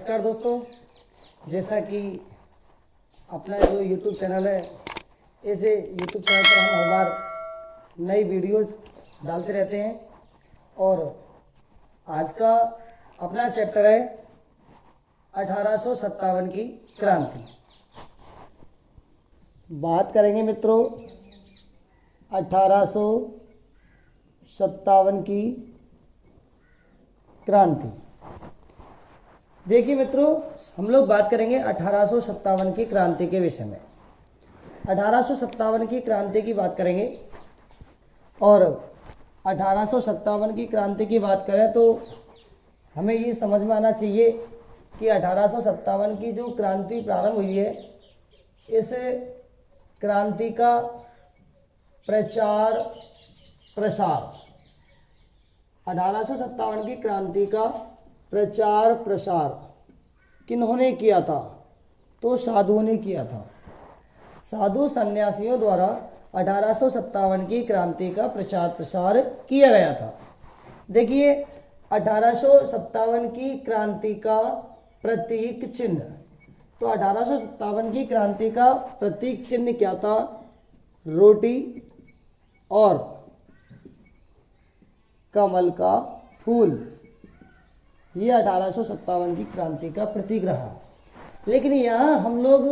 नमस्कार दोस्तों, जैसा कि अपना जो YouTube चैनल है, इस YouTube चैनल पर हम हर बार नई वीडियोज डालते रहते हैं और आज का अपना चैप्टर है 1857 की क्रांति। बात करेंगे मित्रों 1857 की क्रांति। देखिए मित्रों, हम लोग बात करेंगे 1857 की क्रांति के विषय में। 1857 की क्रांति की बात करेंगे और 1857 की क्रांति की बात करें तो हमें ये समझ में आना चाहिए कि 1857 की जो क्रांति प्रारंभ हुई है, इस क्रांति का प्रचार प्रसार 1857 की क्रांति का प्रचार प्रसार किन्होंने किया था? तो साधुओं ने किया था। साधु सन्यासियों द्वारा 1857 की क्रांति का प्रचार प्रसार किया गया था। देखिए 1857 की क्रांति का प्रतीक चिन्ह, तो 1857 की क्रांति का प्रतीक चिन्ह क्या था? रोटी और कमल का फूल। ये 1857 की क्रांति का प्रतीक रहा। लेकिन यहाँ हम लोग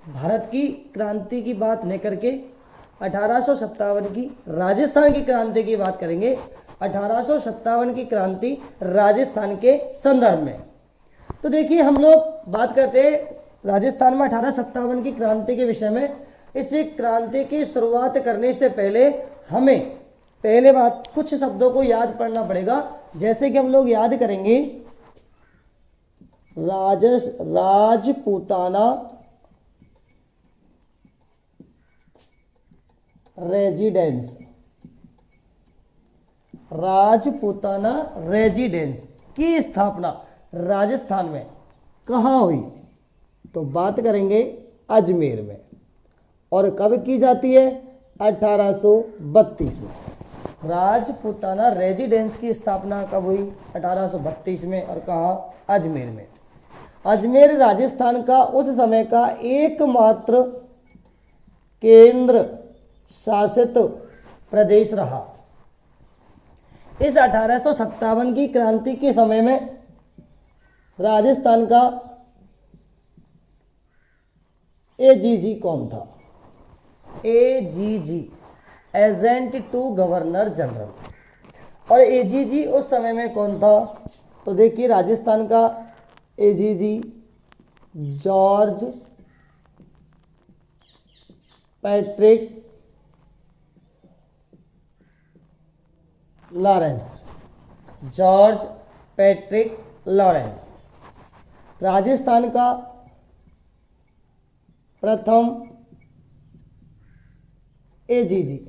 भारत की क्रांति की बात नहीं करके 1857 की राजस्थान की क्रांति की बात करेंगे। 1857 की क्रांति राजस्थान के संदर्भ में। तो देखिए हम लोग बात करते हैं राजस्थान में 1857 की क्रांति के विषय में। इस क्रांति की शुरुआत करने से पहले हमें पहले बात कुछ शब्दों को याद पढ़ना पड़ेगा। जैसे कि हम लोग याद करेंगे राजपूताना रेजिडेंस। राजपूताना रेजिडेंस की स्थापना राजस्थान में कहाँ हुई? तो बात करेंगे अजमेर में। और कब की जाती है? 1832 में। राजपूताना रेजिडेंस की स्थापना कब हुई? 1832 में। और कहाँ? अजमेर में। अजमेर राजस्थान का उस समय का एकमात्र केंद्र शासित प्रदेश रहा। इस 1857 की क्रांति के समय में राजस्थान का एजीजी कौन था? AGG, agent to governor general. और एजीजी उस समय में कौन था? तो देखिए राजस्थान का AGG George Patrick Lawrence. George Patrick Lawrence Rajasthan का प्रथम एजीजी।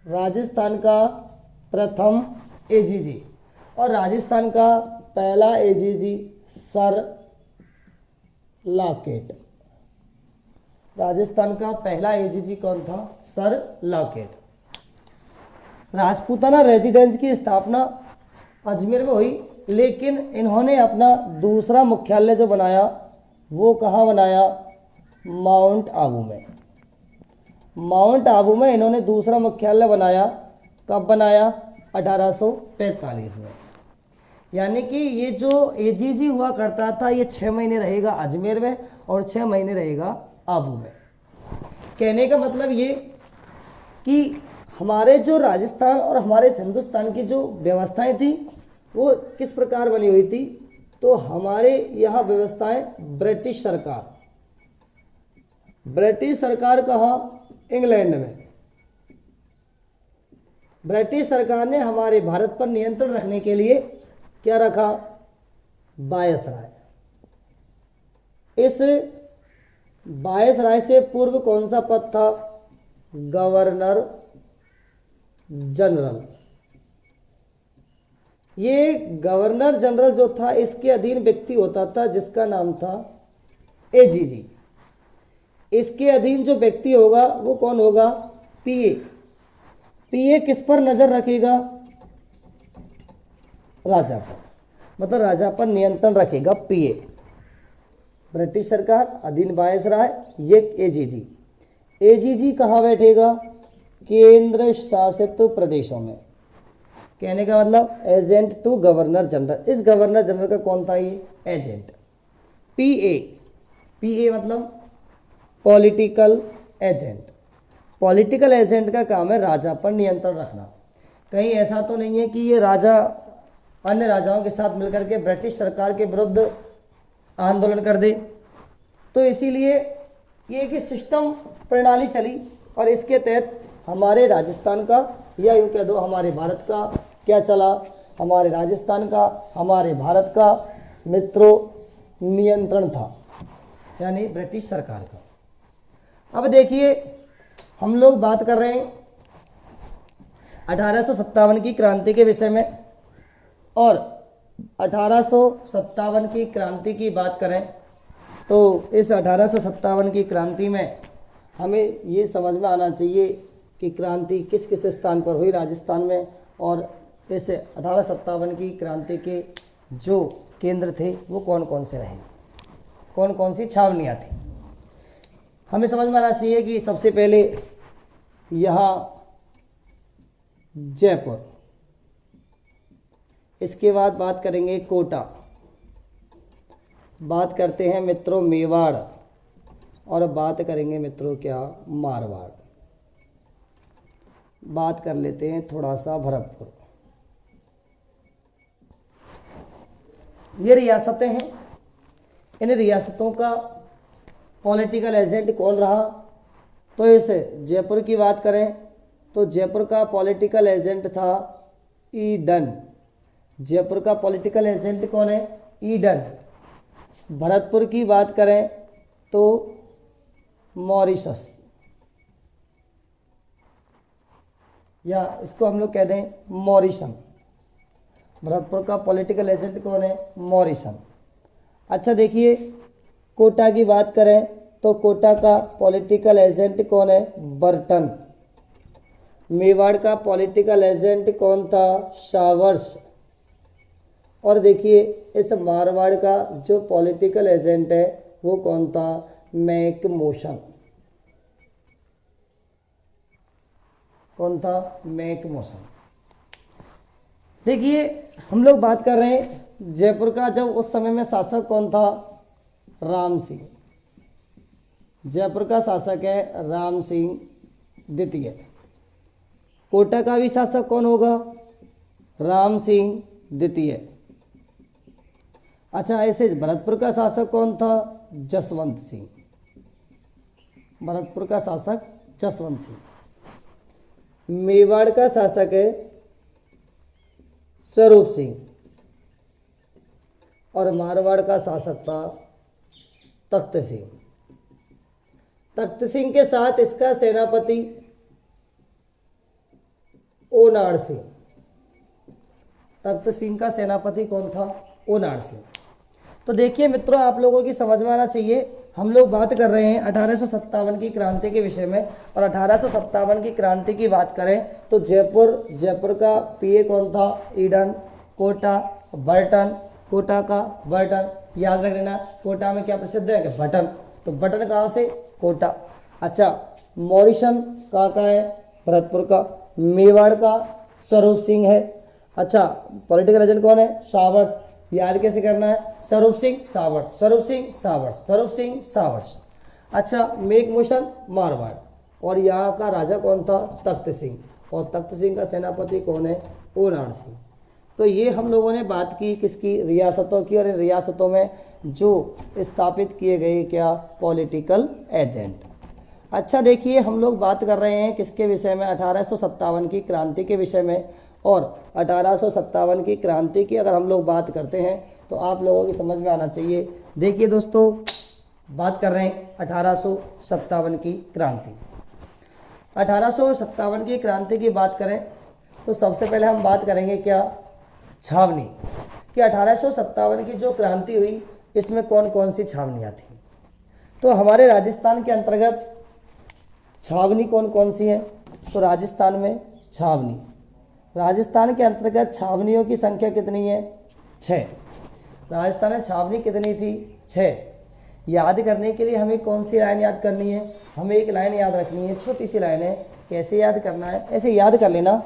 राजस्थान का प्रथम एजीजी। और राजस्थान का पहला एजीजी सर लॉकेट। राजस्थान का पहला एजीजी कौन था? Sir locket. राजपूताना रेजिडेंस की स्थापना अजमेर में हुई, लेकिन इन्होंने अपना दूसरा मुख्यालय जो बनाया वो कहाँ बनाया? माउंट आबू में। माउंट आबू में इन्होंने दूसरा मुख्यालय बनाया। कब बनाया? 1845 में। यानी कि ये जो एजीजी हुआ करता था ये 6 महीने रहेगा अजमेर में और 6 महीने रहेगा आबू में। कहने का मतलब ये कि हमारे जो राजस्थान और हमारे हिंदुस्तान की जो व्यवस्थाएं थी वो किस प्रकार बनी हुई थी? तो हमारे यहाँ व्यवस्थाएं ब्रिटिश सरकार कहाँ? इंग्लैंड में। ब्रिटिश सरकार ने हमारे भारत पर नियंत्रण रखने के लिए क्या रखा? वायसराय। इस वायसराय से पूर्व कौन सा पद था? Governor general. ये गवर्नर जनरल जो था इसके अधीन व्यक्ति होता था जिसका नाम था एजीजी। इसके अधीन जो व्यक्ति होगा वो कौन होगा? पीए। पीए किस पर नजर रखेगा? राजा पर। मतलब राजा पर नियंत्रण रखेगा पीए, ब्रिटिश सरकार अधीन वायसराय, ये एजीजी। एजीजी कहाँ बैठेगा? केंद्र शासित प्रदेशों में। कहने का मतलब एजेंट टू गवर्नर जनरल। इस गवर्नर जनरल का कौन था? ये एजेंट। पीए, पीए मतलब पॉलिटिकल एजेंट। पॉलिटिकल एजेंट का काम है राजा पर नियंत्रण रखना। कहीं ऐसा तो नहीं है कि ये राजा अन्य राजाओं के साथ मिलकर के ब्रिटिश सरकार के विरुद्ध आंदोलन कर दे। तो इसीलिए ये एक सिस्टम प्रणाली चली और इसके तहत हमारे राजस्थान का, या यूँ कह दो हमारे भारत का क्या चला? हमारे राजस्थान का, हमारे भारत का मित्रों नियंत्रण था, यानी ब्रिटिश सरकार का। अब देखिए हम लोग बात कर रहे हैं 1857 की क्रांति के विषय में, और 1857 की क्रांति की बात करें तो इस 1857 की क्रांति में हमें ये समझ में आना चाहिए कि क्रांति किस किस स्थान पर हुई राजस्थान में, और इस 1857 की क्रांति के जो केंद्र थे वो कौन कौन से रहे, कौन कौन सी छावनियाँ थी। हमें समझ में आना चाहिए कि सबसे पहले यहाँ जयपुर, इसके बाद बात करेंगे कोटा, बात करते हैं मित्रों मेवाड़, और बात करेंगे मित्रों क्या? मारवाड़। बात कर लेते हैं थोड़ा सा भरतपुर। ये रियासतें हैं। इन रियासतों का पॉलिटिकल एजेंट कौन रहा? तो इस जयपुर की बात करें तो जयपुर का पॉलिटिकल एजेंट था ईडन। जयपुर का पॉलिटिकल एजेंट कौन है? ईडन। भरतपुर की बात करें तो मॉरिशस, या इसको हम लोग कह दें मॉरिशन। भरतपुर का पॉलिटिकल एजेंट कौन है? मॉरिशन। अच्छा देखिए कोटा की बात करें तो कोटा का पॉलिटिकल एजेंट कौन है? बर्टन। मेवाड़ का पॉलिटिकल एजेंट कौन था? शावर्स। और देखिए इस मारवाड़ का जो पॉलिटिकल एजेंट है वो कौन था? मैकमोशन। कौन था? मैकमोशन। देखिए हम लोग बात कर रहे हैं जयपुर का, जब उस समय में शासक कौन था? राम सिंह। जयपुर का शासक है राम सिंह द्वितीय। कोटा का भी शासक कौन होगा? राम सिंह द्वितीय। अच्छा ऐसे भरतपुर का शासक कौन था? जसवंत सिंह। भरतपुर का शासक जसवंत सिंह। मेवाड़ का शासक है स्वरूप सिंह, और मारवाड़ का शासक था तख्त सिंह। तख्त सिंह के साथ इसका सेनापति ओनाड़ सिंह। तख्त सिंह का सेनापति कौन था? ओनाड़ सिंह। तो देखिए मित्रों आप लोगों की समझ में आना चाहिए, हम लोग बात कर रहे हैं 1857 की क्रांति के विषय में, और 1857 की क्रांति की बात करें तो जयपुर का पीए कौन था? ईडन। कोटा बर्टन। कोटा का बर्टन, याद रख लेना। कोटा में क्या प्रसिद्ध है? कि बटन। तो बटन कहाँ से? कोटा। अच्छा मॉरिशन कहाँ का है? भरतपुर का। मेवाड़ का स्वरूप सिंह है। अच्छा पॉलिटिकल एजेंट कौन है? शावर्स। याद कैसे करना है? Swaroop Singh showers, Swaroop Singh showers, Swaroop Singh showers. अच्छा मैकमोशन मारवाड़, और यहाँ का राजा कौन था? तख्त सिंह, और तख्त सिंह का सेनापति कौन है? ओनाड़ सिंह। तो ये हम लोगों ने बात की किसकी? रियासतों की, और इन रियासतों में जो स्थापित किए गए क्या? Political agent. अच्छा देखिए हम लोग बात कर रहे हैं किसके विषय में? 1857 की क्रांति के विषय में। और 1857 की क्रांति की अगर हम लोग बात करते हैं तो आप लोगों की समझ में आना चाहिए। देखिए दोस्तों बात कर रहे हैं 1857 की क्रांति। 1857 की क्रांति की बात करें तो सबसे पहले हम बात करेंगे क्या? छावनी। कि 1857 की जो क्रांति हुई इसमें कौन कौन सी छावनियाँ थी? तो हमारे राजस्थान के अंतर्गत छावनी कौन कौन सी हैं? तो राजस्थान में राजस्थान के अंतर्गत छावनियों की संख्या कितनी है? 6। राजस्थान में छावनी कितनी थी? 6। याद करने के लिए हमें कौन सी लाइन याद करनी है? हमें एक लाइन याद रखनी है, छोटी सी लाइन है। कैसे याद करना है? ऐसे याद कर लेना,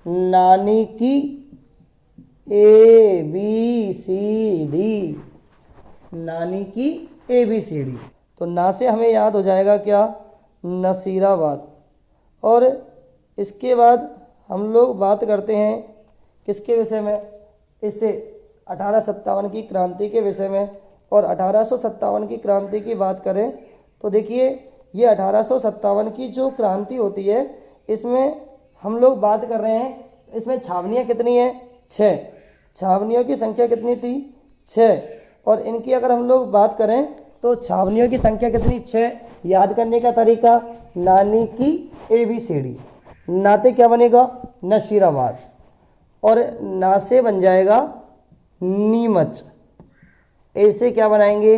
नानी की ABCD, नानी की ABCD। तो ना से हमें याद हो जाएगा क्या? नसीराबाद। और इसके बाद हम लोग बात करते हैं किसके विषय में? इससे 1857 की क्रांति के विषय में। और 1857 की क्रांति की बात करें तो देखिए, ये 1857 की जो क्रांति होती है, इसमें हम लोग बात कर रहे हैं, इसमें छावनियाँ कितनी हैं? 6। छावनियों की संख्या कितनी थी? 6। और इनकी अगर हम लोग बात करें तो छावनियों की संख्या कितनी? 6। याद करने का तरीका, नानी की ABCD, नाते क्या बनेगा? नसीराबाद। और ना से बन जाएगा नीमच। ऐसे क्या बनाएंगे?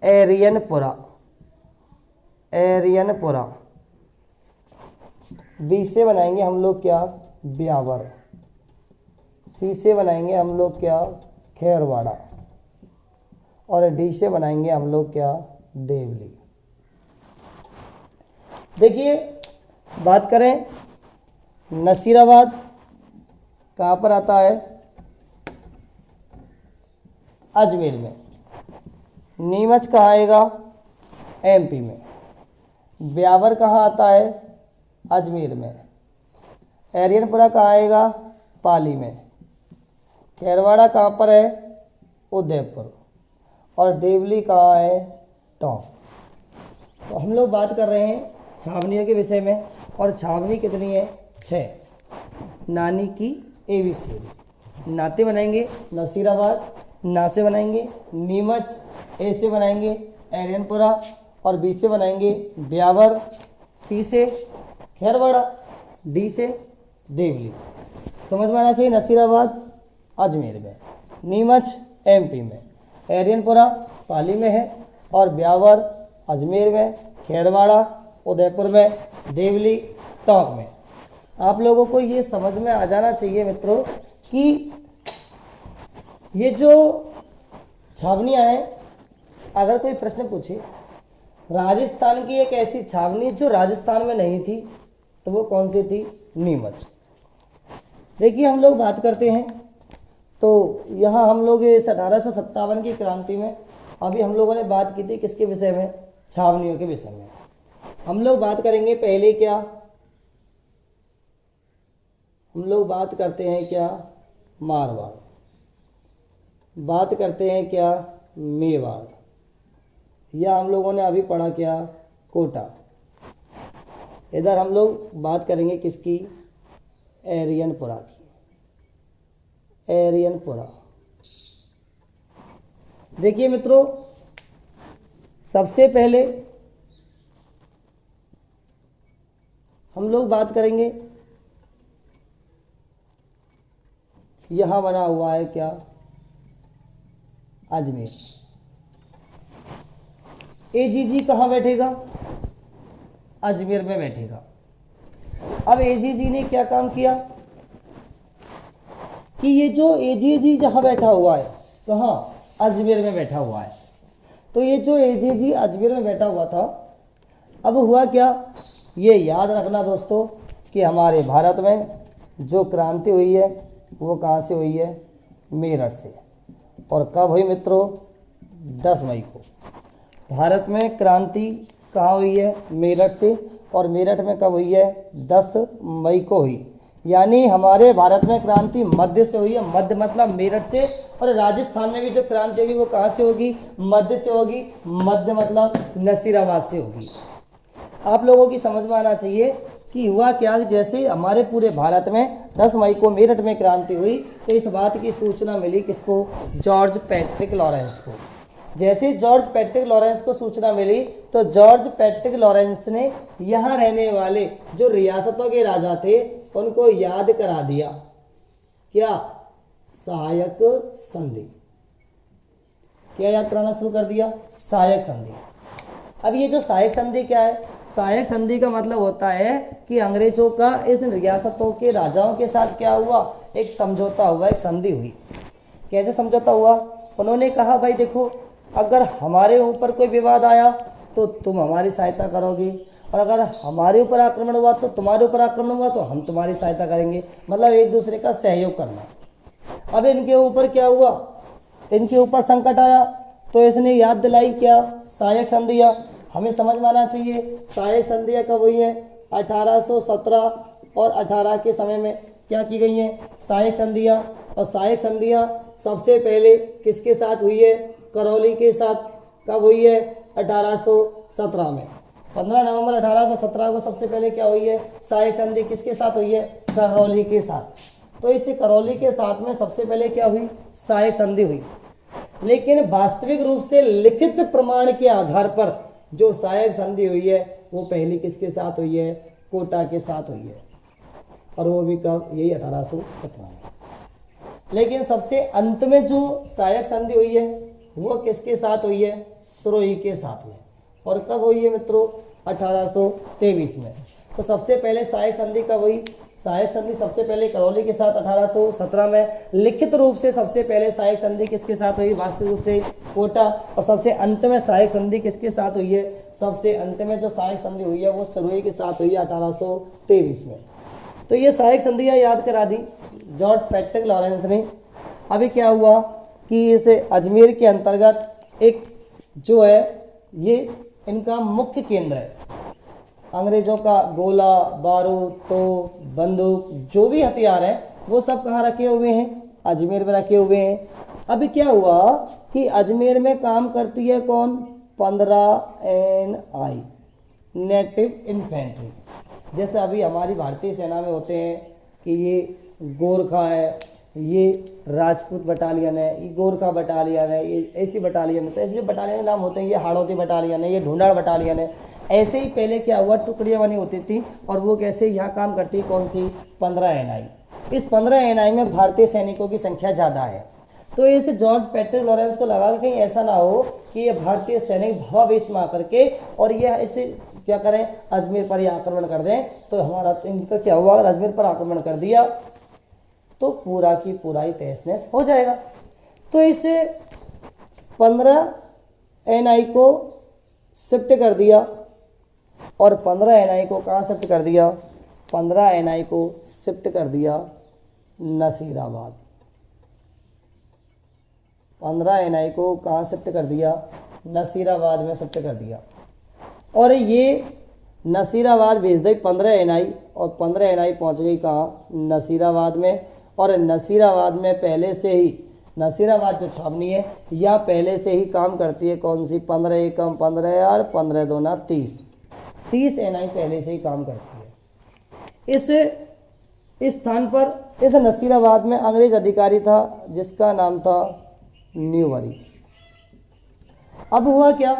एरियनपुरा, एरियनपुरा। बी से बनाएंगे हम लोग क्या? ब्यावर। सी से बनाएंगे हम लोग क्या? खेरवाड़ा। और डी से बनाएंगे हम लोग क्या? देवली। देखिए, बात करें नसीराबाद कहाँ पर आता है? अजमेर में। नीमच कहाँ आएगा? MP में। ब्यावर कहाँ आता है? अजमेर में। एरियनपुरा कहाँ आएगा? पाली में। खेरवाड़ा कहाँ पर है? उदयपुर। और देवली कहाँ है? टोंक। तो हम लोग बात कर रहे हैं छावनियों के विषय में। और छावनी कितनी है? 6। नानी की ABCD। नाते बनाएंगे नसीराबाद, ना से बनाएंगे नीमच, ए से बनाएंगे एरियनपुरा, और बी से बनाएंगे ब्यावर, सी से खेरवाड़ा, डी से देवली। समझ में आना चाहिए। नसीराबाद अजमेर में, नीमच MP में, एरियनपुरा पाली में है, और ब्यावर अजमेर में, खेरवाड़ा उदयपुर में, देवली टोंक में। आप लोगों को ये समझ में आ जाना चाहिए मित्रों कि ये जो छावनियाँ हैं, अगर कोई प्रश्न पूछे राजस्थान की एक ऐसी छावनी जो राजस्थान में नहीं थी, तो वो कौन सी थी? नीमच। देखिए, हम लोग बात करते हैं तो यहाँ हम लोग इस 1857 की क्रांति में अभी हम लोगों ने बात की थी किसके विषय में? छावनियों के विषय में। हम लोग बात करेंगे पहले क्या? हम लोग बात करते हैं क्या? मारवाड़। बात करते हैं क्या? मेवाड़। या हम लोगों ने अभी पढ़ा क्या? कोटा। इधर हम लोग बात करेंगे किसकी? एरियनपुरा की। एरियनपुरा। देखिए मित्रों, सबसे पहले हम लोग बात करेंगे, यहां बना हुआ है क्या? अजमेर। AGG कहाँ बैठेगा? अजमेर में बैठेगा। अब AGG ने क्या काम किया कि ये जो AGG जहाँ बैठा हुआ है, कहाँ? अजमेर में बैठा हुआ है। तो ये जो AGG अजमेर में बैठा हुआ था, अब हुआ क्या? ये याद रखना दोस्तों कि हमारे भारत में जो क्रांति हुई है वो कहाँ से हुई है? मेरठ से। और कब हुई मित्रों? 10 मई को। भारत में क्रांति कहाँ हुई है? मेरठ से। और मेरठ में कब हुई है? 10 मई को हुई। यानी हमारे भारत में क्रांति मध्य से हुई है। मध्य मतलब मेरठ से। और राजस्थान में भी जो क्रांति होगी वो कहाँ से होगी? मध्य से होगी। मध्य मतलब नसीराबाद से होगी। आप लोगों की समझ में आना चाहिए कि हुआ क्या, जैसे हमारे पूरे भारत में 10 मई को मेरठ में क्रांति हुई, तो इस बात की सूचना मिली किसको? जॉर्ज पैट्रिक लॉरेंस को। जैसे जॉर्ज पैट्रिक लॉरेंस को सूचना मिली तो जॉर्ज पैट्रिक लॉरेंस ने यहाँ रहने वाले जो रियासतों के राजा थे उनको याद करा दिया। क्या? सहायक संधि। क्या याद कराना शुरू कर दिया? सहायक संधि। अब ये जो सहायक संधि क्या है? सहायक संधि का मतलब होता है कि अंग्रेजों का इन रियासतों के राजाओं के साथ क्या हुआ? एक समझौता हुआ, एक संधि हुई। कैसे समझौता हुआ? उन्होंने कहा भाई देखो, अगर हमारे ऊपर कोई विवाद आया तो तुम हमारी सहायता करोगे, और अगर हमारे ऊपर आक्रमण हुआ तो तुम्हारे ऊपर आक्रमण हुआ तो हम तुम्हारी सहायता करेंगे, मतलब एक दूसरे का सहयोग करना। अब इनके ऊपर क्या हुआ, इनके ऊपर संकट आया तो इसने याद दिलाई क्या, सहायक संधियाँ। हमें समझ में आना चाहिए सहायक संधियाँ कब हुई हैं, 1817 और 18 के समय में क्या की गई हैं सहायक संधियाँ। और सहायक संधियाँ सबसे पहले किसके साथ हुई है, करौली के साथ। कब हुई है, 1817 में। 15 नवंबर 1817 को सबसे पहले क्या हुई है, सहायक संधि किसके साथ हुई है, करौली के साथ। तो इस करौली के साथ में सबसे पहले क्या हुई, सहायक संधि हुई। लेकिन वास्तविक रूप से लिखित प्रमाण के आधार पर जो सहायक संधि हुई है वो पहली किसके साथ हुई है, कोटा के साथ हुई है, और वो भी कब, यही 1817 में। लेकिन सबसे अंत में जो सहायक संधि हुई है वो किसके साथ हुई है, सिरोही के साथ में। और कब हुई है मित्रों, 1823 में। तो सबसे पहले सहायक संधि कब हुई, सहायक संधि सबसे पहले करौली के साथ 1817 में। लिखित रूप से सबसे पहले सहायक संधि किसके साथ हुई, वास्तविक रूप से कोटा। और सबसे अंत में सहायक संधि किसके साथ हुई है, सबसे अंत में जो सहायक संधि हुई है वो सिरोही के साथ हुई है 1823 में। तो ये सहायक संधियाँ याद करा दी जॉर्ज पैट्रिक लॉरेंस ने। अभी क्या हुआ कि इस अजमेर के अंतर्गत एक जो है ये इनका मुख्य केंद्र है। अंग्रेजों का गोला बारूद तो बंदूक जो भी हथियार हैं वो सब कहाँ रखे हुए हैं, अजमेर में रखे हुए हैं। अभी क्या हुआ कि अजमेर में काम करती है कौन, 15 NI नेटिव इन्फेंट्री। जैसे अभी हमारी भारतीय सेना में होते हैं कि ये गोरखा है, ये राजपूत बटालियन है, ये गोरखा बटालियन है, ये ऐसी बटालियन है। तो ऐसे बटालियन नाम होते हैं, ये हाड़ौती बटालियन है, ये ढूंढाड़ बटालियन है। ऐसे ही पहले क्या हुआ, टुकड़ियाँ बनी होती थी और वो कैसे यहाँ काम करती, कौन सी, 15 NI। इस 15 NI में भारतीय सैनिकों की संख्या ज़्यादा है। तो इस जॉर्ज पैट्रिक लॉरेंस को लगा कि कहीं ऐसा ना हो कि ये भारतीय सैनिक भावावेश में आकर के और ये ऐसे क्या करें, अजमेर पर ही आक्रमण कर दें। तो हमारा इनका क्या हुआ, अगर अजमेर पर आक्रमण कर दिया तो पूरा की पूरा ही तहस नहस हो जाएगा। तो इसे 15 NI को शिफ्ट कर दिया। और 15 NI को कहाँ शिफ्ट कर दिया, 15 NI को शिफ्ट कर दिया नसीराबाद। 15 NI को कहाँ शिफ्ट कर दिया, नसीराबाद में शिफ्ट कर दिया। और ये नसीराबाद भेज दी 15 NI, और 15 NI पहुँच गई कहाँ, नसीराबाद में। और नसीराबाद में पहले से ही, नसीराबाद जो छावनी है यह पहले से ही काम करती है कौन सी, 15 एकम 15 और 15 दूना 30 NI पहले से ही काम करती है। इस स्थान पर इस नसीराबाद में अंग्रेज अधिकारी था जिसका नाम था न्यूबरी। अब हुआ क्या,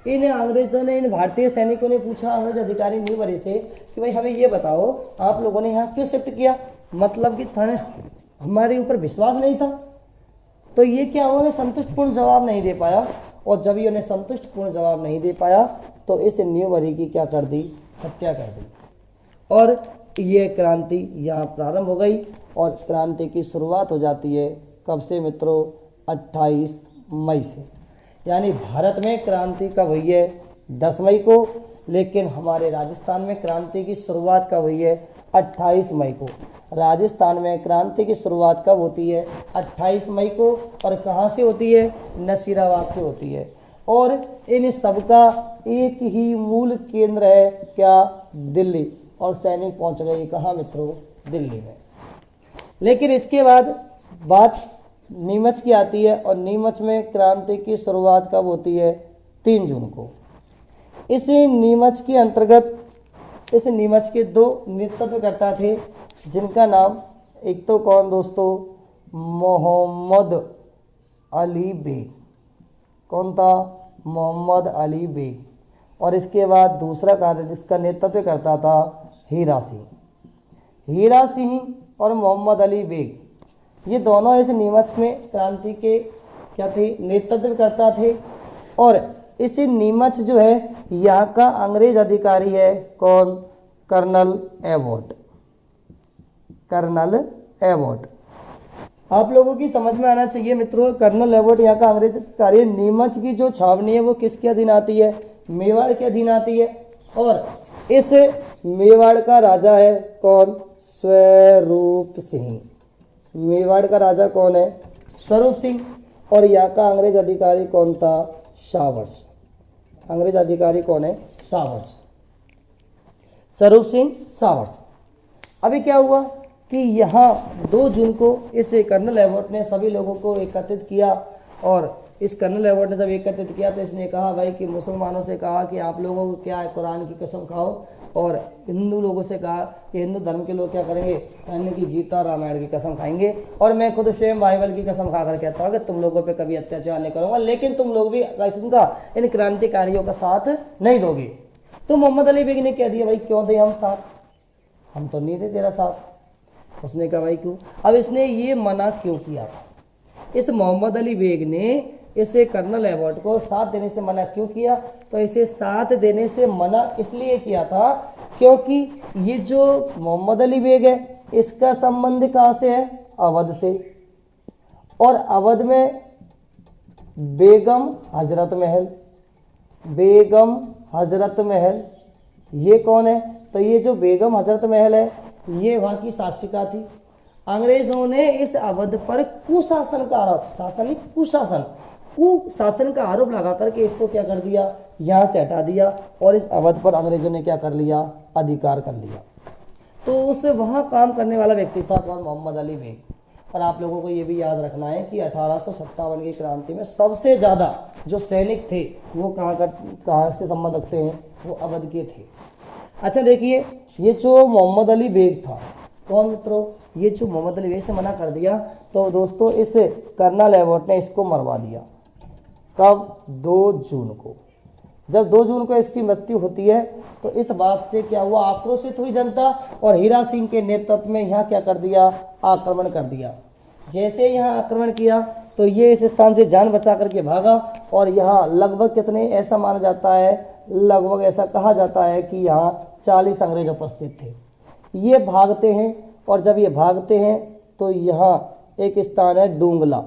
इन अंग्रेजों ने, इन भारतीय सैनिकों ने पूछा अंग्रेज अधिकारी न्यूबरी से कि भाई हमें ये बताओ आप लोगों ने यहाँ क्यों शिफ्ट किया, मतलब कि थाने हमारे ऊपर विश्वास नहीं था। तो ये क्या हुआ, उन्हें संतुष्टपूर्ण जवाब नहीं दे पाया। और जब ये उन्हें संतुष्टपूर्ण जवाब नहीं दे पाया तो इस न्यूबरी की क्या कर दी, हत्या कर दी। और ये क्रांति यहाँ प्रारंभ हो गई। और क्रांति की शुरुआत हो जाती है कब से मित्रों, 28 मई से। यानी भारत में क्रांति कब हुई है, 10 मई को। लेकिन हमारे राजस्थान में क्रांति की शुरुआत कब हुई है, 28 मई को। राजस्थान में क्रांति की शुरुआत कब होती है, 28 मई को। और कहाँ से होती है, नसीराबाद से होती है। और इन सबका एक ही मूल केंद्र है क्या, दिल्ली। और सैनिक पहुँच गए कहाँ मित्रों, दिल्ली में। लेकिन इसके बाद बात नीमच की आती है। और नीमच में क्रांति की शुरुआत कब होती है, 3 जून को। इस नीमच के अंतर्गत, इस नीमच के 2 नेतृत्वकर्ता थे जिनका नाम, एक तो कौन दोस्तों, मोहम्मद अली बेग। कौन था, मोहम्मद अली बेग। और इसके बाद दूसरा कार्य जिसका नेतृत्व करता था हीरा सिंह। हीरा सिंह और मोहम्मद अली बेग ये दोनों इस नीमच में क्रांति के क्या थे, नेतृत्व करता थे। और इस नीमच जो है यहाँ का अंग्रेज अधिकारी है कौन, कर्नल एबॉट। कर्नल एबॉट आप लोगों की समझ में आना चाहिए मित्रों, कर्नल एबॉट यहाँ का अंग्रेज अधिकारी नीमच की जो छावनी है वो किसके अधीन आती है? मेवाड़ के अधीन आती है। और इस मेवाड़ का राजा है कौन? स्वरूप सिंह। मेवाड़ का राजा कौन है? स्वरूप सिंह। और यहाँ का अंग्रेज अधिकारी कौन था? सावर्स। अंग्रेज अधिकारी कौन है? Showers, Swaroop Singh showers. अभी क्या हुआ कि यहाँ 2 जून को इस कर्नल एबॉट ने सभी लोगों को एकत्रित किया। और इस कर्नल एबॉट ने जब एकत्रित किया तो इसने कहा भाई कि मुसलमानों से कहा कि आप लोगों को क्या है, कुरान की कसम खाओ। और हिंदू लोगों से कहा कि हिंदू धर्म के लोग क्या करेंगे, यानी कि गीता रामायण की कसम खाएंगे। और मैं खुद स्वयं बाइबल की कसम खाकर कहता हूँ कि तुम लोगों पे कभी अत्याचार नहीं करूँगा, लेकिन तुम लोग भी इन क्रांतिकारियों का साथ नहीं दोगे। तो मोहम्मद अली बेग ने कह दिया भाई क्यों दे हम साथ, हम तो नहीं दे तेरा साथ। उसने कहा भाई क्यों? अब इसने ये मना क्यों किया था? इस मोहम्मद अली बेग ने इसे कर्नल एबॉट को साथ देने से मना क्यों किया? तो इसे साथ देने से मना इसलिए किया था क्योंकि ये जो मोहम्मद अली बेग है इसका संबंध कहाँ से है? अवध से। और अवध में बेगम हजरत महल, बेगम हजरत महल ये कौन है? तो ये जो बेगम हजरत महल है ये वहाँ की शासिका थी। अंग्रेजों ने इस अवध पर कुशासन का आरोप, शासन नहीं कुशासन, कुशासन का आरोप लगा करके इसको क्या कर दिया, यहाँ से हटा दिया। और इस अवध पर अंग्रेजों ने क्या कर लिया? अधिकार कर लिया। तो उस वहाँ काम करने वाला व्यक्ति था कौन? मोहम्मद अली बेग। और आप लोगों को ये भी याद रखना है कि 1857 की क्रांति में सबसे ज़्यादा जो सैनिक थे वो कहाँ से संबंध रखते हैं? वो अवध के थे। अच्छा देखिए, ये जो मोहम्मद अली बेग था कौन मित्रों? ये जो मोहम्मद अली बेग ने मना कर दिया तो दोस्तों इस कर्नल एबॉट ने इसको मरवा दिया। कब? 2 जून को। जब 2 जून को इसकी मृत्यु होती है तो इस बात से क्या हुआ? आक्रोशित हुई जनता और हीरा सिंह के नेतृत्व में यहाँ क्या कर दिया? आक्रमण कर दिया। जैसे यहाँ आक्रमण किया तो ये इस स्थान से जान बचा करके भागा। और यहाँ लगभग कितने, ऐसा माना जाता है, लगभग ऐसा कहा जाता है कि यहाँ 40 अंग्रेज उपस्थित थे। ये भागते हैं और जब ये भागते हैं तो यहाँ एक स्थान है डूंगला,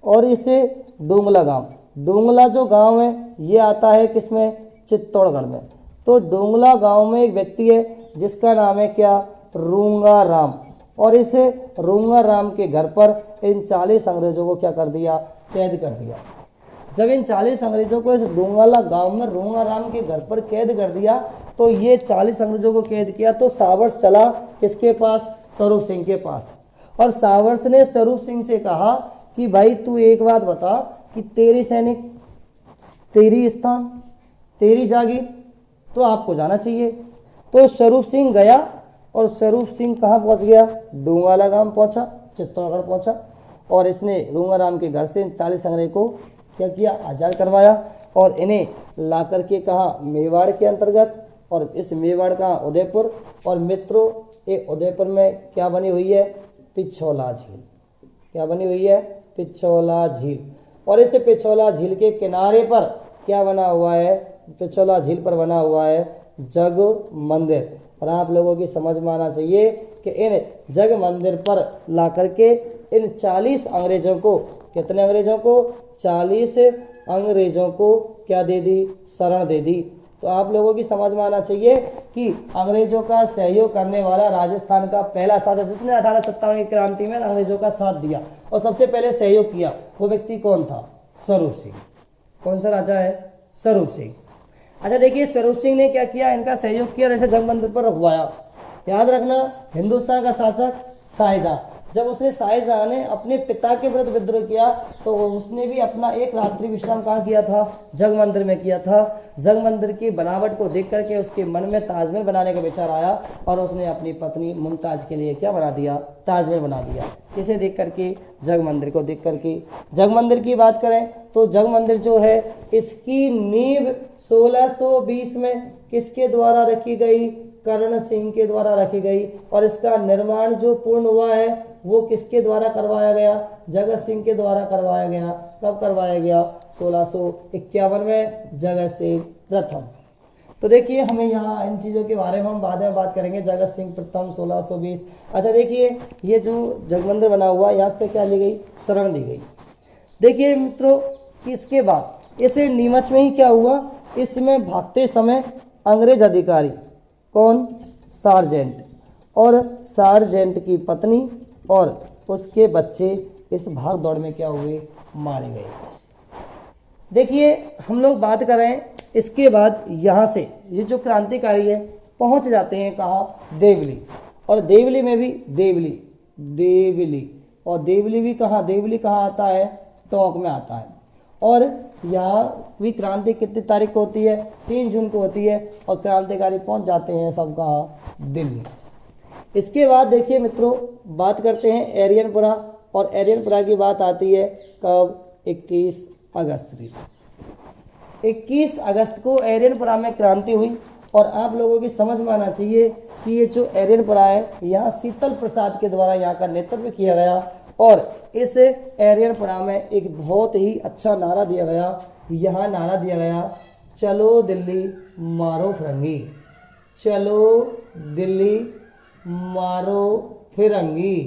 और इसे डूंगला गांव, डूंगला जो गांव है ये आता है किसमें? चित्तौड़गढ़ में। तो डूंगला गांव में एक व्यक्ति है जिसका नाम है क्या? रूंगा राम। और इस रूंगा राम के घर पर इन 40 अंग्रेजों को क्या कर दिया? कैद कर दिया। जब इन 40 अंग्रेजों को इस डूंगला गांव में रूंगा राम के घर पर कैद कर दिया तो ये 40 अंग्रेजों को कैद किया तो सावर्स चला किसके पास? स्वरूप सिंह के पास। और सावर्स ने स्वरूप सिंह से कहा कि भाई तू एक बात बता कि तेरी सैनिक, तेरी स्थान, तेरी जागीर, तो आपको जाना चाहिए। तो स्वरूप सिंह गया और स्वरूप सिंह कहाँ पहुँच गया? डूंगला गांव पहुँचा, चित्तौड़गढ़ पहुँचा। और इसने रूंगा राम के घर से 40 अंग्रेज को क्या किया? आज़ाद करवाया और इन्हें ला करके कहा मेवाड़ के अंतर्गत। और इस मेवाड़ का उदयपुर। और मित्रों ये उदयपुर में क्या बनी हुई है? पिछोला झील। क्या बनी हुई है? पिछोला झील। और इस पिछोला झील के किनारे पर क्या बना हुआ है? पिछोला झील पर बना हुआ है जग मंदिर। और आप लोगों की समझ में आना चाहिए कि इन जग मंदिर पर ला करके इन 40 अंग्रेजों को, कितने अंग्रेजों को? 40 अंग्रेजों को क्या दे दी? शरण दे दी। तो आप लोगों की समझ में आना चाहिए कि अंग्रेजों का सहयोग करने वाला राजस्थान का पहला शासक जिसने 1857 की क्रांति में अंग्रेजों का साथ दिया और सबसे पहले सहयोग किया, वो व्यक्ति कौन था? स्वरूप सिंह। कौन सा राजा है? स्वरूप सिंह। अच्छा देखिए, स्वरूप सिंह ने क्या किया? इनका सहयोग किया, जैसे जग मंदिर पर रखवाया। याद रखना, हिंदुस्तान का शासक शाहजहां, जब उसने शाहजहां ने अपने पिता के विरुद्ध विद्रोह किया तो उसने भी अपना एक रात्रि विश्राम कहाँ किया था? जग मंदिर में किया था। जग मंदिर की बनावट को देख करके उसके मन में ताजमहल बनाने का विचार आया और उसने अपनी पत्नी मुमताज के लिए क्या बना दिया? ताजमहल बना दिया। इसे देख करके, जग मंदिर को देख करके। जग मंदिर की बात करें तो जग मंदिर जो है इसकी नींव 1620 में किसके द्वारा रखी गई? कर्ण सिंह के द्वारा रखी गई। और इसका निर्माण जो पूर्ण हुआ है वो किसके द्वारा करवाया गया? जगत सिंह के द्वारा करवाया गया। कब करवाया गया? 1651 में, जगत सिंह प्रथम। तो देखिए हमें यहाँ इन चीज़ों के बारे में हम बाद में बात करेंगे। जगत सिंह प्रथम 1620। अच्छा देखिए ये जो जगमंदिर बना हुआ यहाँ पे क्या ली गई, शरण दी गई। देखिए मित्रों इसके बाद इसे नीमच में ही क्या हुआ, इसमें भागते समय अंग्रेज अधिकारी कौन, सार्जेंट, और सार्जेंट की पत्नी और उसके बच्चे इस भाग दौड़ में क्या हुए, मारे गए। देखिए हम लोग बात कर रहे हैं इसके बाद यहाँ से ये जो क्रांतिकारी है पहुँच जाते हैं कहाँ, देवली, और देवली में भी देवली और देवली भी कहाँ, देवली कहाँ आता है, टोंक में आता है। और यहाँ भी क्रांति कितनी तारीख को होती है, 3 जून को होती है, और क्रांतिकारी पहुँच जाते हैं सब कहाँ, दिल्ली। इसके बाद देखिए मित्रों बात करते हैं एरियनपुरा, और एरियनपुरा की बात आती है कब, 21 अगस्त की। 21 अगस्त को एरियनपुरा में क्रांति हुई। और आप लोगों की समझ में आना चाहिए कि ये जो एरियनपुरा है यहाँ शीतल प्रसाद के द्वारा यहाँ का नेतृत्व किया गया, और इस एरियनपुरा में एक बहुत ही अच्छा नारा दिया गया। यहाँ नारा दिया गया, चलो दिल्ली मारो फिरंगी, चलो दिल्ली मारो फिरंगी।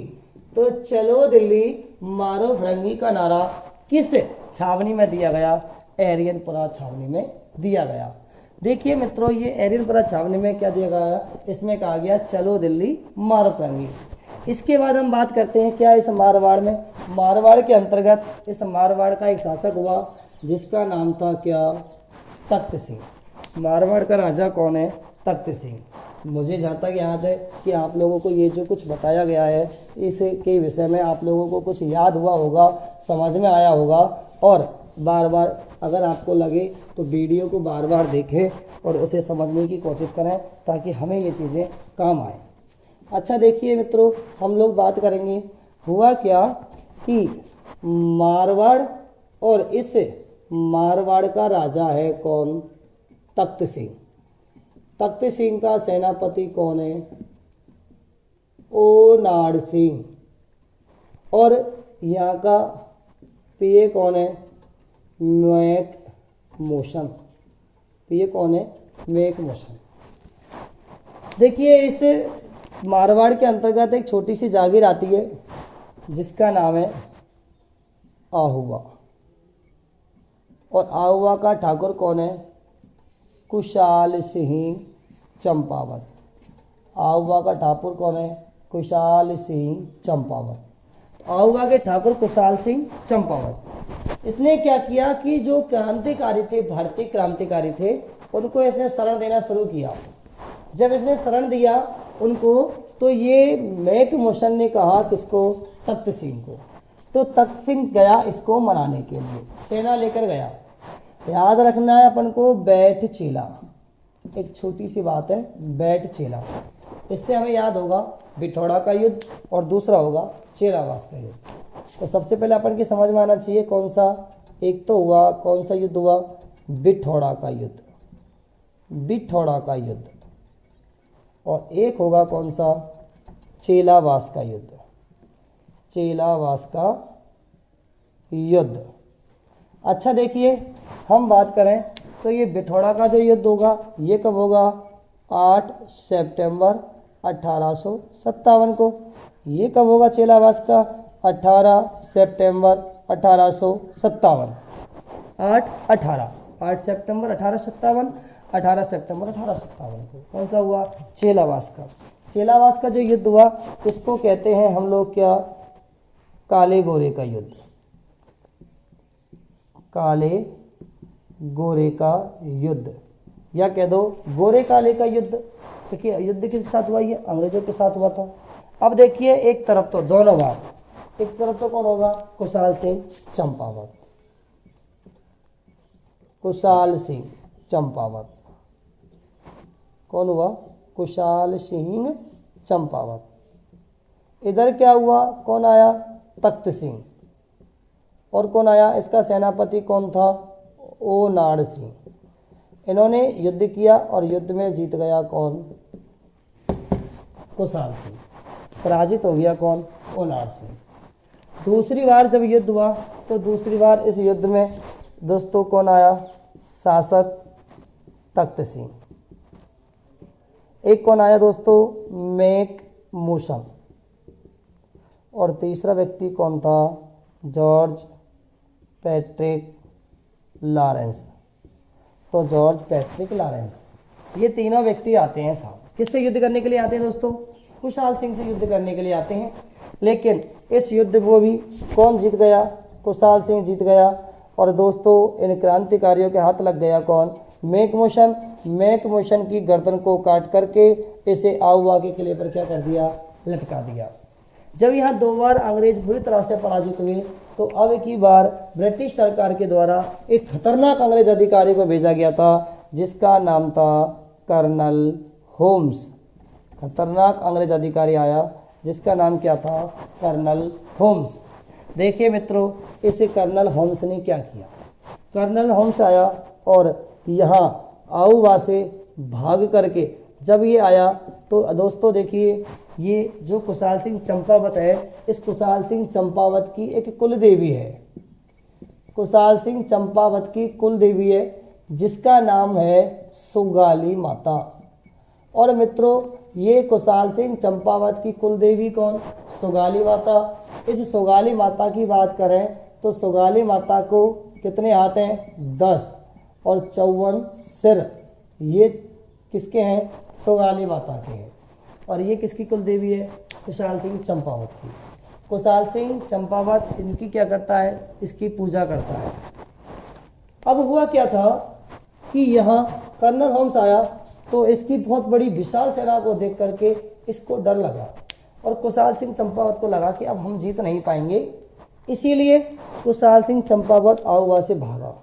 तो चलो दिल्ली मारो फिरंगी का नारा किस छावनी में दिया गया, एरियनपुरा छावनी में दिया गया। देखिए मित्रों ये एरियनपुरा छावनी में क्या दिया गया, इसमें कहा गया चलो दिल्ली मारो फिरंगी। इसके बाद हम बात करते हैं क्या, इस मारवाड़ में, मारवाड़ के अंतर्गत इस मारवाड़ का एक शासक हुआ जिसका नाम था क्या, तख्त सिंह। मारवाड़ का राजा कौन है, तख्त सिंह। मुझे जहाँ तक याद है कि आप लोगों को ये जो कुछ बताया गया है इसके विषय में आप लोगों को कुछ याद हुआ होगा, समझ में आया होगा। और बार बार अगर आपको लगे तो वीडियो को बार बार देखें और उसे समझने की कोशिश करें ताकि हमें ये चीज़ें काम आए। अच्छा देखिए मित्रों हम लोग बात करेंगे हुआ क्या कि मारवाड़, और इस मारवाड़ का राजा है कौन, तख्त सिंह। तख्त सिंह का सेनापति कौन है, ओनाड सिंह। और यहाँ का पीए कौन है, मैक मोशन। पीए कौन है, मैक मोशन। देखिए इस मारवाड़ के अंतर्गत एक छोटी सी जागीर आती है जिसका नाम है आहुआ, और आहुआ का ठाकुर कौन है, कुशाल सिंह चंपावत। आहुआ का ठाकुर कौन है, कुशाल सिंह चंपावत। आहुआ के ठाकुर कुशाल सिंह चंपावत। इसने क्या किया कि जो क्रांतिकारी थे, भारतीय क्रांतिकारी थे, उनको इसने शरण देना शुरू किया। जब इसने शरण दिया उनको तो ये मैक मोशन ने कहा किसको, तख्त सिंह को। तो तख्त सिंह गया इसको मनाने के लिए, सेना लेकर गया। याद रखना है अपन को, बैठ चेला, एक छोटी सी बात है, बैठ चेला। इससे हमें याद होगा बिठौड़ा का युद्ध और दूसरा होगा चेलावास का युद्ध। तो सबसे पहले अपन की समझ में आना चाहिए कौन सा, एक तो हुआ कौन सा युद्ध हुआ, बिठौड़ा का युद्ध, बिठौड़ा का युद्ध, और एक होगा कौन सा, चेलावास का युद्ध, चेलावास का युद्ध। अच्छा देखिए हम बात करें तो ये बिठौड़ा का जो युद्ध होगा ये कब होगा, 8 सितंबर 1857 को। ये कब होगा चेलावास का, 18 सितंबर 1857। 8 सितंबर 1857, 18 सितंबर 1857 को कौन सा हुआ, चेलावास का। चेलावास का जो युद्ध हुआ इसको कहते हैं हम लोग क्या, काले गोरे का युद्ध, काले गोरे का युद्ध, या कह दो गोरे काले का युद्ध। देखिए युद्ध किसके साथ हुआ, ये अंग्रेजों के साथ हुआ था। अब देखिए एक तरफ तो दोनों बार, एक तरफ तो कौन होगा, कुशाल सिंह चंपावत, कुशाल सिंह चंपावत। कौन हुआ, कुशाल सिंह चंपावत। इधर क्या हुआ, कौन आया, तख्त सिंह। और कौन आया, इसका सेनापति कौन था, ओनाड सिंह। इन्होंने युद्ध किया और युद्ध में जीत गया कौन, कुशाल सिंह। पराजित हो गया कौन, ओनाड सिंह। दूसरी बार जब युद्ध हुआ तो दूसरी बार इस युद्ध में दोस्तों कौन आया, शासक तख्त सिंह। एक कौन आया दोस्तों, मैक मोशन, और तीसरा व्यक्ति कौन था, जॉर्ज पैट्रिक लॉरेंस। तो जॉर्ज पैट्रिक लॉरेंस, ये तीनों व्यक्ति आते हैं साहब, किससे युद्ध करने के लिए आते हैं दोस्तों, कुशाल सिंह से युद्ध करने के लिए आते हैं। लेकिन इस युद्ध को भी कौन जीत गया, कुशाल सिंह जीत गया। और दोस्तों इन क्रांतिकारियों के हाथ लग गया कौन, मैक मोशन। मैक मोशन की गर्दन को काट करके इसे आउवा के किले पर क्या कर दिया, लटका दिया। जब यहाँ 2 बार अंग्रेज बुरी तरह से पराजित हुए तो अब की बार ब्रिटिश सरकार के द्वारा एक खतरनाक अंग्रेज अधिकारी को भेजा गया था जिसका नाम था कर्नल होम्स। खतरनाक अंग्रेज अधिकारी आया जिसका नाम क्या था, कर्नल होम्स। देखिए मित्रों, इस कर्नल होम्स ने क्या किया, कर्नल होम्स आया और यहाँ आउवा से भाग करके जब ये आया तो दोस्तों देखिए, ये जो कुशाल सिंह चंपावत है, इस कुशाल सिंह चंपावत की एक कुल देवी है। कुशाल सिंह चंपावत की कुल देवी है जिसका नाम है सुगाली माता। और मित्रों, ये कुशाल सिंह चंपावत की कुल देवी कौन, सुगाली माता। इस सुगाली माता की बात करें तो सुगाली माता को कितने हाथ हैं, 10 और 54 सिर। ये किसके हैं, सुगाली माता के हैं। और ये किसकी कुल देवी है, कुशाल सिंह चंपावत की। कुशाल सिंह चंपावत इनकी क्या करता है, इसकी पूजा करता है। अब हुआ क्या था कि यहाँ कर्नल होम्स आया तो इसकी बहुत बड़ी विशाल सेना को देख करके इसको डर लगा और कुशाल सिंह चंपावत को लगा कि अब हम जीत नहीं पाएंगे। इसीलिए कुशाल सिंह चंपावत आउवा से भागा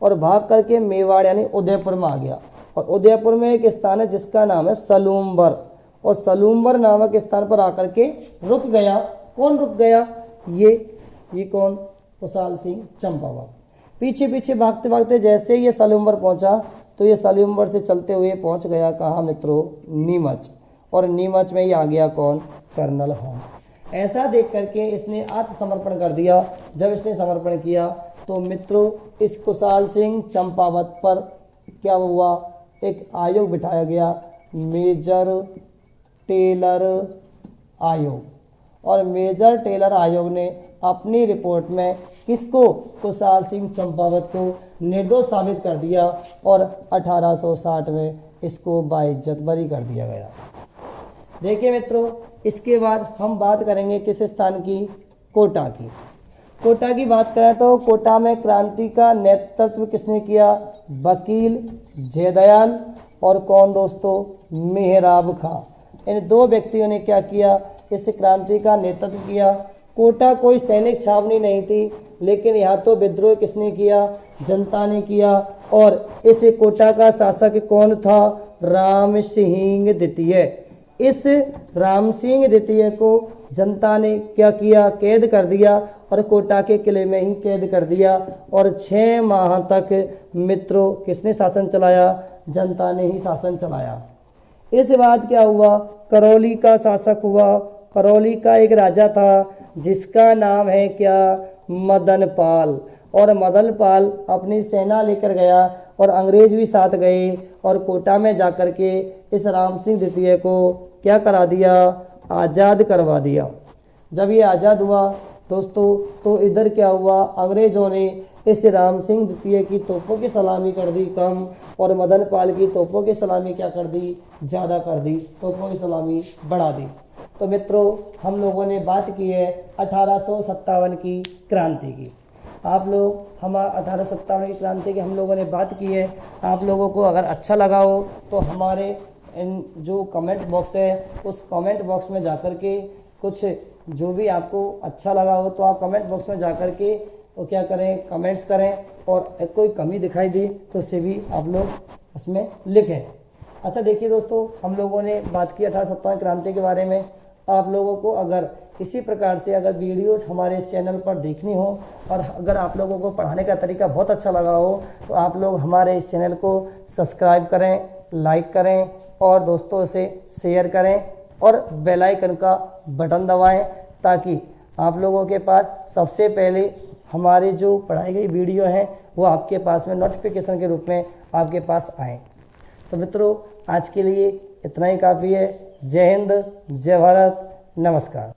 और भाग करके मेवाड़ यानी उदयपुर में आ गया। और उदयपुर में एक स्थान है जिसका नाम है सलूम्बर, और सलूम्बर नामक स्थान पर आकर के रुक गया। कौन रुक गया, ये कौन, कुशाल सिंह चंपावत। पीछे पीछे भागते भागते जैसे ये सलूम्बर पहुंचा तो ये सलूम्बर से चलते हुए पहुंच गया कहाँ मित्रों, नीमच। और नीमच में ही आ गया कौन, कर्नल होम्स। ऐसा देख करके इसने आत्मसमर्पण कर दिया। जब इसने समर्पण किया तो मित्रों इस कुशाल सिंह चंपावत पर क्या हुआ, एक आयोग बिठाया गया, मेजर टेलर आयोग। और मेजर टेलर आयोग ने अपनी रिपोर्ट में किसको, कुशाल सिंह चंपावत को निर्दोष साबित कर दिया और 1860 में इसको बाइज्जत बरी कर दिया गया। देखिए मित्रों, इसके बाद हम बात करेंगे किस स्थान की, कोटा की। कोटा की बात करें तो कोटा में क्रांति का नेतृत्व किसने किया, वकील जयदयाल और कौन दोस्तों, मेहराब खां। इन 2 व्यक्तियों ने क्या किया, इस क्रांति का नेतृत्व किया। कोटा कोई सैनिक छावनी नहीं थी, लेकिन यहाँ तो विद्रोह किसने किया, जनता ने किया। और इस कोटा का शासक कौन था, राम सिंह द्वितीय। इस राम सिंह द्वितीय को जनता ने क्या किया, कैद कर दिया और कोटा के किले में ही कैद कर दिया। और 6 माह तक मित्रों किसने शासन चलाया, जनता ने ही शासन चलाया। इस बाद क्या हुआ, करौली का शासक हुआ। करौली का एक राजा था जिसका नाम है क्या, मदन पाल। और मदन पाल अपनी सेना लेकर गया और अंग्रेज भी साथ गए और कोटा में जाकर के इस राम सिंह द्वितीय को क्या करा दिया, आज़ाद करवा दिया। जब ये आज़ाद हुआ दोस्तों तो इधर क्या हुआ, अंग्रेज़ों ने इस राम सिंह द्वितीय की तोपों की सलामी कर दी कम और मदन पाल की तोपों की सलामी क्या कर दी, ज़्यादा कर दी, तोपों की सलामी बढ़ा दी। तो मित्रों हम लोगों ने बात की है 1857 की क्रांति की। आप लोग हमारा 1857 की क्रांति की हम लोगों ने बात की है। आप लोगों को अगर अच्छा लगा हो तो हमारे इन जो कमेंट बॉक्स है उस कमेंट बॉक्स में जाकर के कुछ जो भी आपको अच्छा लगा हो तो आप कमेंट बॉक्स में जाकर के तो क्या करें, कमेंट्स करें। और कोई कमी दिखाई दी तो उसे भी आप लोग उसमें लिखें। अच्छा देखिए दोस्तों, हम लोगों ने बात की 1857 क्रांति के बारे में। आप लोगों को अगर इसी प्रकार से अगर वीडियोस हमारे इस चैनल पर देखनी हो और अगर आप लोगों को पढ़ाने का तरीका बहुत अच्छा लगा हो तो आप लोग हमारे इस चैनल को सब्सक्राइब करें, लाइक करें और दोस्तों से शेयर करें और बेल आइकन का बटन दबाएं ताकि आप लोगों के पास सबसे पहले हमारी जो पढ़ाई गई वीडियो हैं वो आपके पास में नोटिफिकेशन के रूप में आपके पास आएँ। तो मित्रों आज के लिए इतना ही काफ़ी है। जय हिंद, जय भारत, नमस्कार।